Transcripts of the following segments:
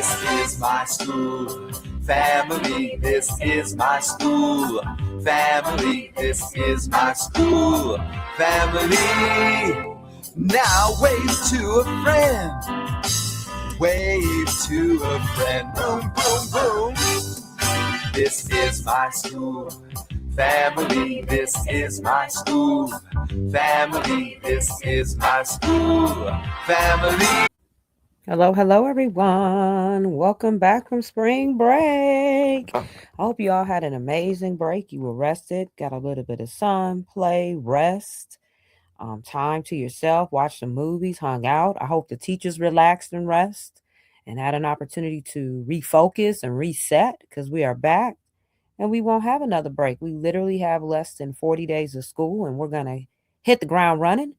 This is my school. Family, this is my school. Family, this is my school. Family. Now wave to a friend. Wave to a friend. Boom, boom, boom. This is my school. Family, this is my school. Family, this is my school. Family. Hello, everyone. Welcome back from spring break. I hope you all had an amazing break. You were rested, got a little bit of sun, play, rest, time to yourself, watch some movies, hung out. I hope the teachers relaxed and rest and had an opportunity to refocus and reset because we are back and we won't have another break. We literally have less than 40 days of school and we're going to hit the ground running.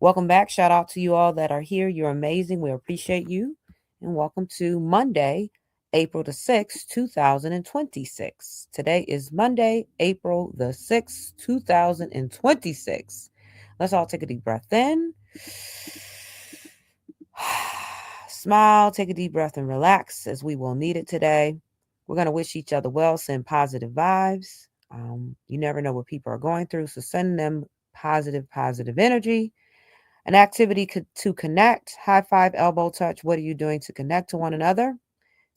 Welcome back. Shout out to you all that are here. You're amazing. We appreciate you. And welcome to Monday, April the 6th, 2026. Today is Monday, April the 6th, 2026. Let's all take a deep breath in. Smile, take a deep breath and relax as we will need it today. We're going to wish each other well, send positive vibes. You never know what people are going through, so send them positive energy. An activity to connect, high five, elbow touch. What are you doing to connect to one another?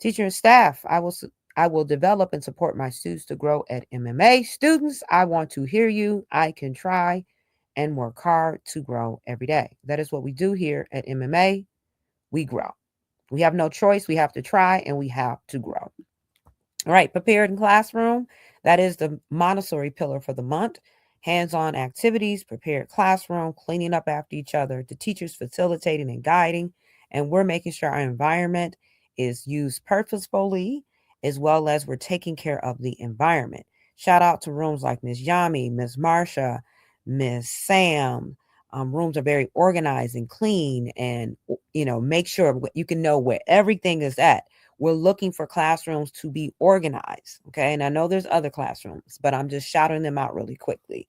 Teacher and staff, I will develop and support my students to grow at MMA. Students, I want to hear you. I can try and work hard to grow every day. That is what we do here at MMA. We grow. We have no choice. We have to try and we have to grow. All right, prepared in classroom. That is the Montessori pillar for the month. Hands-on activities, prepared classroom, cleaning up after each other, the teachers facilitating and guiding, and we're making sure our environment is used purposefully as well as we're taking care of the environment. Shout out to rooms like Miss Yami, Miss Marsha, Miss Sam. Rooms are very organized and clean and, make sure you can know where everything is at. We're looking for classrooms to be organized. Okay. And I know there's other classrooms, but I'm just shouting them out really quickly.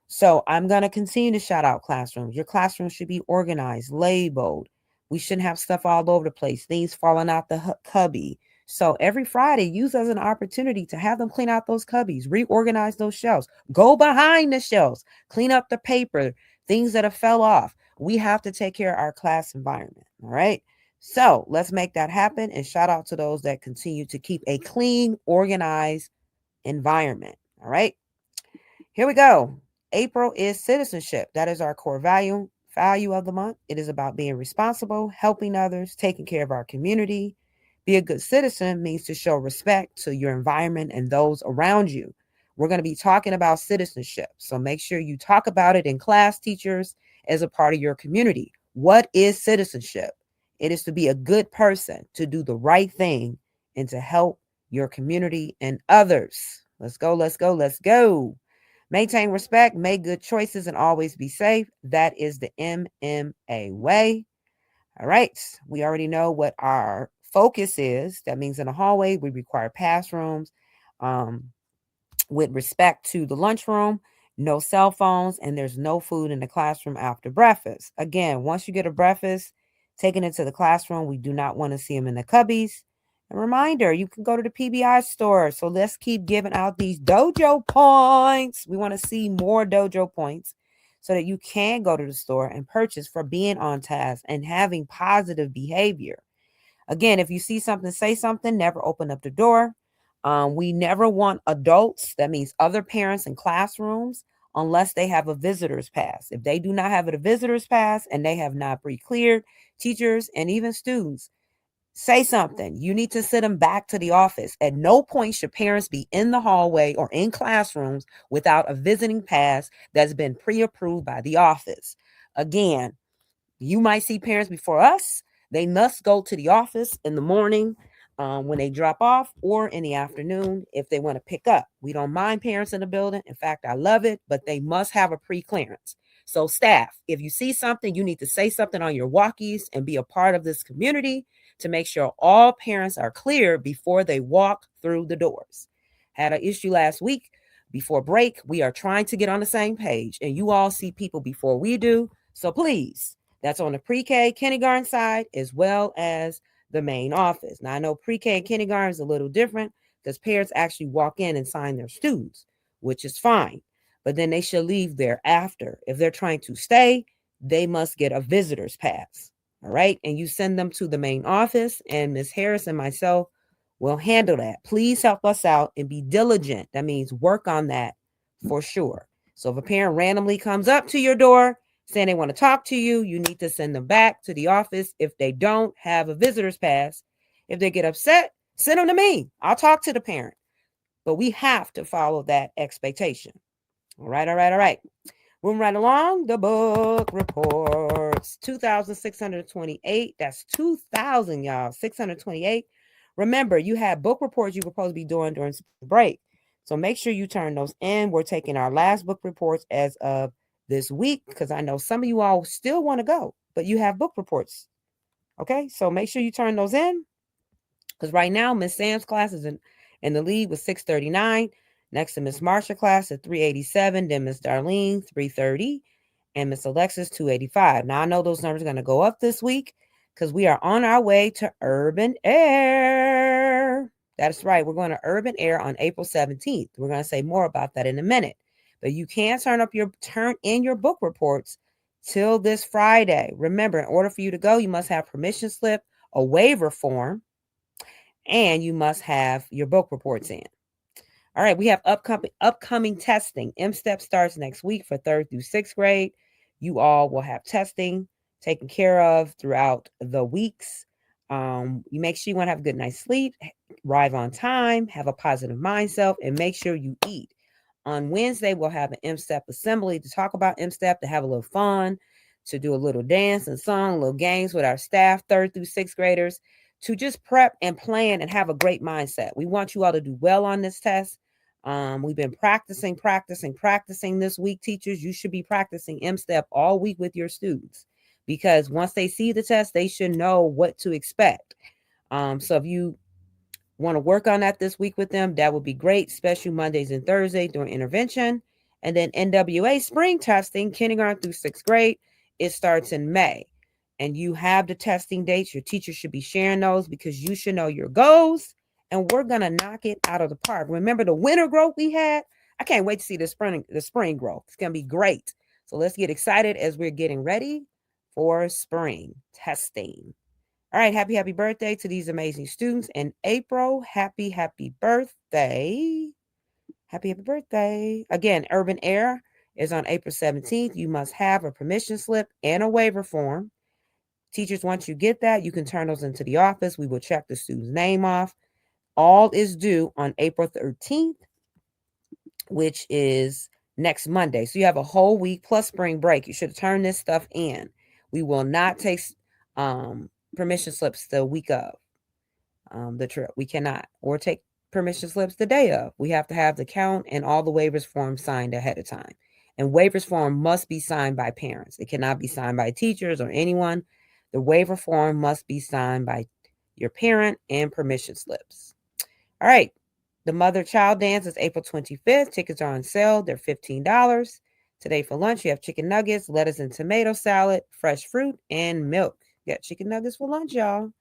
So I'm going to continue to shout out classrooms. Your classroom should be organized, labeled. We shouldn't have stuff all over the place, things falling out the cubby. So every Friday, use as an opportunity to have them clean out those cubbies, reorganize those shelves, go behind the shelves, clean up the paper, things that have fell off. We have to take care of our class environment. All right. So let's make that happen. And shout out to those that continue to keep a clean, organized environment. All right. Here we go. April is citizenship. That is our core value of the month. It is about being responsible, helping others, taking care of our community. Be a good citizen means to show respect to your environment and those around you. We're going to be talking about citizenship. So make sure you talk about it in class, teachers, as a part of your community. What is citizenship? It is to be a good person, to do the right thing, and to help your community and others. Let's go, let's go, let's go. Maintain respect, make good choices, and always be safe. That is the MMA way. All right. We already know what our focus is. That means in the hallway, we require pass rooms. With respect to the lunchroom, no cell phones, and there's no food in the classroom after breakfast. Again, once you get a breakfast, taking it to the classroom, we do not want to see them in the cubbies. A reminder, you can go to the PBI store. So let's keep giving out these dojo points. We want to see more dojo points so that you can go to the store and purchase for being on task and having positive behavior. Again, if you see something, say something, never open up the door. We never want adults, that means other parents in classrooms, unless they have a visitor's pass. If they do not have a visitor's pass and they have not pre-cleared, teachers and even students, say something. You need to send them back to the office. At no point should parents be in the hallway or in classrooms without a visiting pass that's been pre-approved by the office. Again, you might see parents before us. They must go to the office in the morning when they drop off or in the afternoon if they want to pick up. We don't mind parents in the building. In fact, I love it, but they must have a pre-clearance. So staff, if you see something, you need to say something on your walkies and be a part of this community to make sure all parents are clear before they walk through the doors. Had an issue last week before break. We are trying to get on the same page and you all see people before we do. So please, that's on the pre-K kindergarten side as well as the main office. Now, I know pre-K and kindergarten is a little different because parents actually walk in and sign their students, which is fine. But then they should leave thereafter. If they're trying to stay, they must get a visitor's pass. All right. And you send them to the main office, and Miss Harris and myself will handle that. Please help us out and be diligent. That means work on that for sure. So if a parent randomly comes up to your door saying they want to talk to you, you need to send them back to the office if they don't have a visitor's pass. If they get upset, send them to me. I'll talk to the parent. But we have to follow that expectation. All right, all right, all right. Moving right along, the book reports 2,628. That's 2,000, y'all. 628. Remember, you have book reports you're supposed to be doing during break. So make sure you turn those in. We're taking our last book reports as of this week because I know some of you all still want to go, but you have book reports. Okay, so make sure you turn those in because right now Miss Sam's class is in the lead with 639. Next to Miss Marsha class at 387, then Miss Darlene 330, and Miss Alexis 285. Now I know those numbers are going to go up this week because we are on our way to Urban Air. That's right. We're going to Urban Air on April 17th. We're going to say more about that in a minute. But you can't turn in your book reports till this Friday. Remember, in order for you to go, you must have permission slip, a waiver form, and you must have your book reports in. All right, we have upcoming testing. M-STEP starts next week for 3rd through 6th grade. You all will have testing taken care of throughout the weeks. You make sure you want to have a good night's sleep, arrive on time, have a positive mindset, and make sure you eat. On Wednesday, we'll have an M-STEP assembly to talk about M-STEP, to have a little fun, to do a little dance and song, little games with our staff, 3rd through 6th graders, to just prep and plan and have a great mindset. We want you all to do well on this test. We've been practicing this week. Teachers, you should be practicing M-STEP all week with your students because once they see the test, they should know what to expect. So if you want to work on that this week with them, that would be great, especially Mondays and Thursdays during intervention. And then NWA spring testing, kindergarten through 6th grade, it starts in May. And you have the testing dates. Your teacher should be sharing those because you should know your goals. And we're going to knock it out of the park. Remember the winter growth we had? I can't wait to see the spring growth. It's going to be great. So let's get excited as we're getting ready for spring testing. All right, happy birthday to these amazing students. And April, happy birthday. Happy birthday. Again, Urban Air is on April 17th. You must have a permission slip and a waiver form. Teachers, once you get that, you can turn those into the office. We will check the student's name off. All is due on April 13th, which is next Monday. So you have a whole week plus spring break. You should turn this stuff in. We will not take permission slips the week of the trip. We cannot. Or take permission slips the day of. We have to have the count and all the waivers forms signed ahead of time. And waivers form must be signed by parents. It cannot be signed by teachers or anyone. The waiver form must be signed by your parent and permission slips. All right. The mother-child dance is April 25th. Tickets are on sale. They're $15. Today for lunch, you have chicken nuggets, lettuce and tomato salad, fresh fruit, and milk. You got chicken nuggets for lunch, y'all. All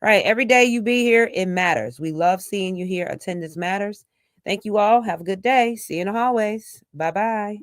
right. Every day you be here, it matters. We love seeing you here. Attendance matters. Thank you all. Have a good day. See you in the hallways. Bye-bye.